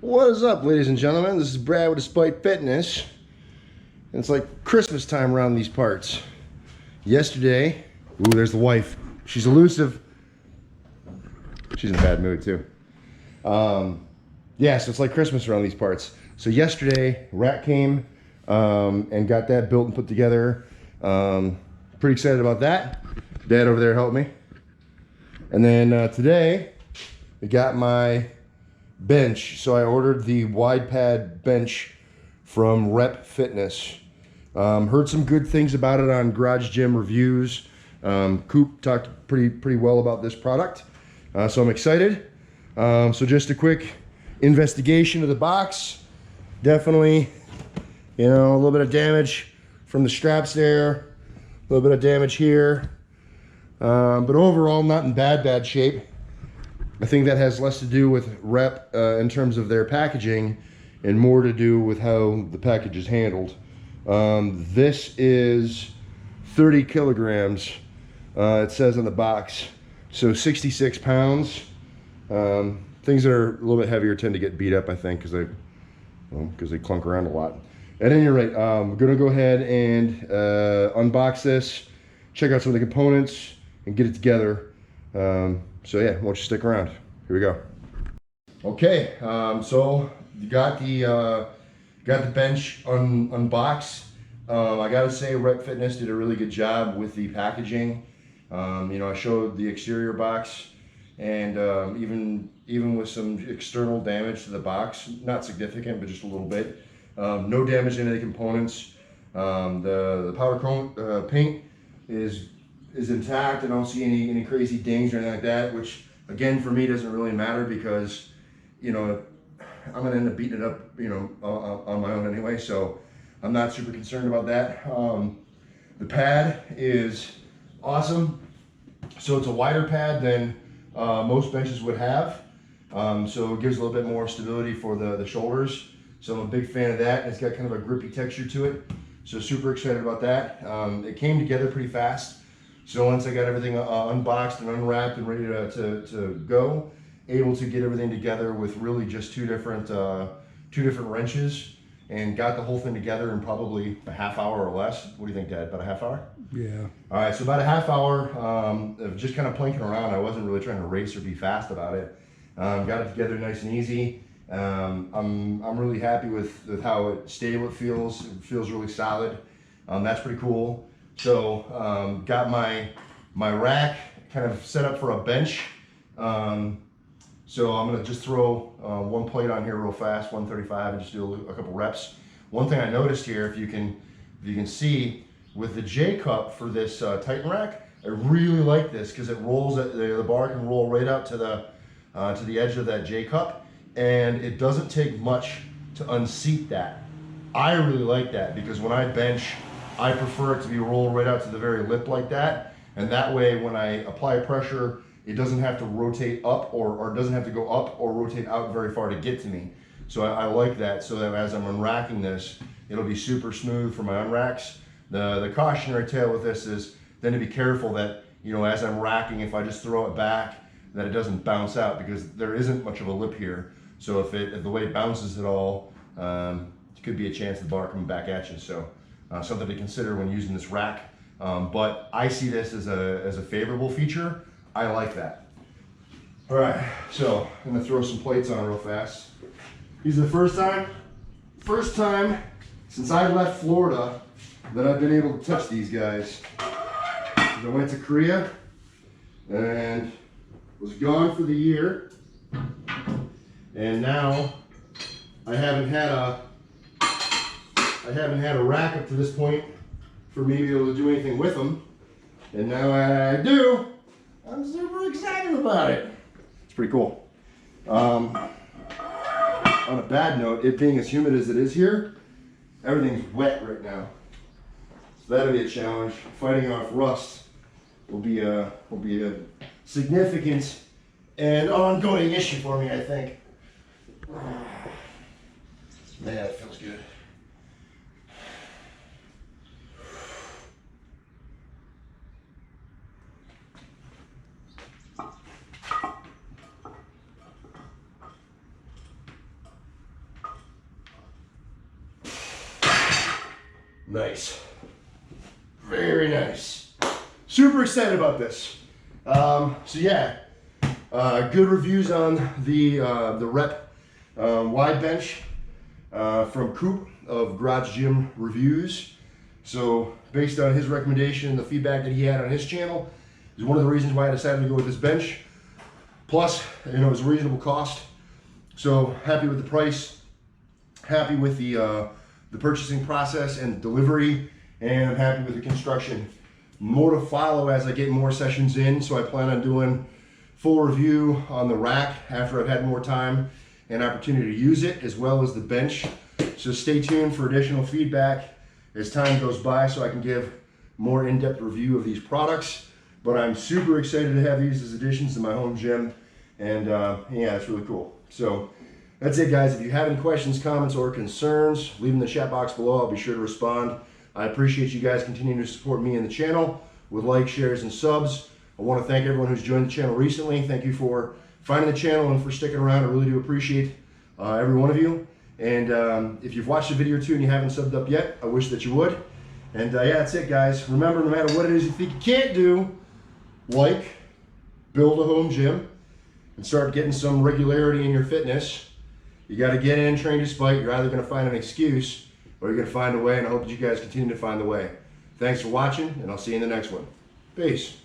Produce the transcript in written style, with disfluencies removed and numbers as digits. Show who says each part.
Speaker 1: What is up, ladies and gentlemen? This is Brad with Despite Fitness. And it's like Christmas time around these parts. Yesterday, ooh, there's the wife. She's elusive. She's in a bad mood too. Yeah, so it's like Christmas around these parts. So yesterday, Rat came and got that built and put together. Pretty excited about that. Dad over there helped me. And then today, I got my bench. So I ordered the wide pad bench from Rep Fitness. Heard some good things about it on Garage Gym reviews. Coop talked pretty well about this product, so I'm excited. So just a quick investigation of the box. Definitely, you know, a little bit of damage from the straps there, a little bit of damage here, but overall not in bad shape. I think that has less to do with Rep in terms of their packaging and more to do with how the package is handled. This is 30 kilograms, it says on the box, so 66 pounds. Things that are a little bit heavier tend to get beat up, I think, because they clunk around a lot. At any rate, we're going to go ahead and unbox this, check out some of the components, and get it together. So yeah, why don't you stick around? Here we go. Okay, so you got the bench unboxed. I gotta say, Rep Fitness did a really good job with the packaging. You know, I showed the exterior box, and even with some external damage to the box, not significant, but just a little bit. No damage to any of the components. The powder coat paint is intact. I don't see any crazy dings or anything like that, which again for me doesn't really matter because, you know, I'm gonna end up beating it up, you know, on my own anyway, so I'm not super concerned about that. The pad is awesome. So it's a wider pad than most benches would have, so it gives a little bit more stability for the shoulders, so I'm a big fan of that. It's got kind of a grippy texture to it, so super excited about that. It came together pretty fast. So once I got everything unboxed and unwrapped and ready to go, able to get everything together with really just two different wrenches, and got the whole thing together in probably a half hour or less. What do you think, Dad? About a half hour?
Speaker 2: Yeah.
Speaker 1: All right, so about a half hour of just kind of plinking around. I wasn't really trying to race or be fast about it. Got it together nice and easy. I'm really happy with how stable it feels. It feels really solid. That's pretty cool. So got my rack kind of set up for a bench. So I'm gonna just throw one plate on here real fast, 135, and just do a couple reps. One thing I noticed here, if you can see, with the J cup for this Titan rack, I really like this because it rolls. The bar can roll right out to the edge of that J cup, and it doesn't take much to unseat that. I really like that because when I bench, I prefer it to be rolled right out to the very lip like that, and that way when I apply pressure, it doesn't have to rotate up or doesn't have to go up or rotate out very far to get to me. So I like that, so that as I'm unracking this, it'll be super smooth for my unracks. The cautionary tale with this is then to be careful that, you know, as I'm racking, if I just throw it back, that it doesn't bounce out because there isn't much of a lip here. So if the weight bounces at all, it could be a chance the bar coming back at you. So something to consider when using this rack. But I see this as a favorable feature. I like that. All right, so I'm gonna throw some plates on real fast. These are the first time since I left Florida that I've been able to touch these guys. I went to Korea and was gone for the year, and now I haven't had a rack up to this point for me to be able to do anything with them, and now I do. I'm super excited about it. It's pretty cool. On a bad note, it being as humid as it is here, everything's wet right now. So that'll be a challenge. Fighting off rust will be a significant and ongoing issue for me, I think. Man, it feels good. Nice. Very nice. Super excited about this. So yeah, good reviews on the Rep wide bench from Coop of Garage Gym Reviews. So based on his recommendation and the feedback that he had on his channel, is one of the reasons why I decided to go with this bench. Plus, you know, it was a reasonable cost. So happy with the price, happy with the purchasing process and delivery, and I'm happy with the construction. More to follow as I get more sessions in, so I plan on doing full review on the rack after I've had more time and opportunity to use it, as well as the bench. So stay tuned for additional feedback as time goes by so I can give more in-depth review of these products. But I'm super excited to have these as additions to my home gym, and yeah, it's really cool. So that's it, guys. If you have any questions, comments, or concerns, leave them in the chat box below. I'll be sure to respond. I appreciate you guys continuing to support me and the channel with likes, shares, and subs. I want to thank everyone who's joined the channel recently. Thank you for finding the channel and for sticking around. I really do appreciate every one of you. And if you've watched a video or two and you haven't subbed up yet, I wish that you would. And yeah, that's it, guys. Remember, no matter what it is you think you can't do, like, build a home gym and start getting some regularity in your fitness. You got to get in, train despite. You're either going to find an excuse or you're going to find a way, and I hope that you guys continue to find the way. Thanks for watching, and I'll see you in the next one. Peace.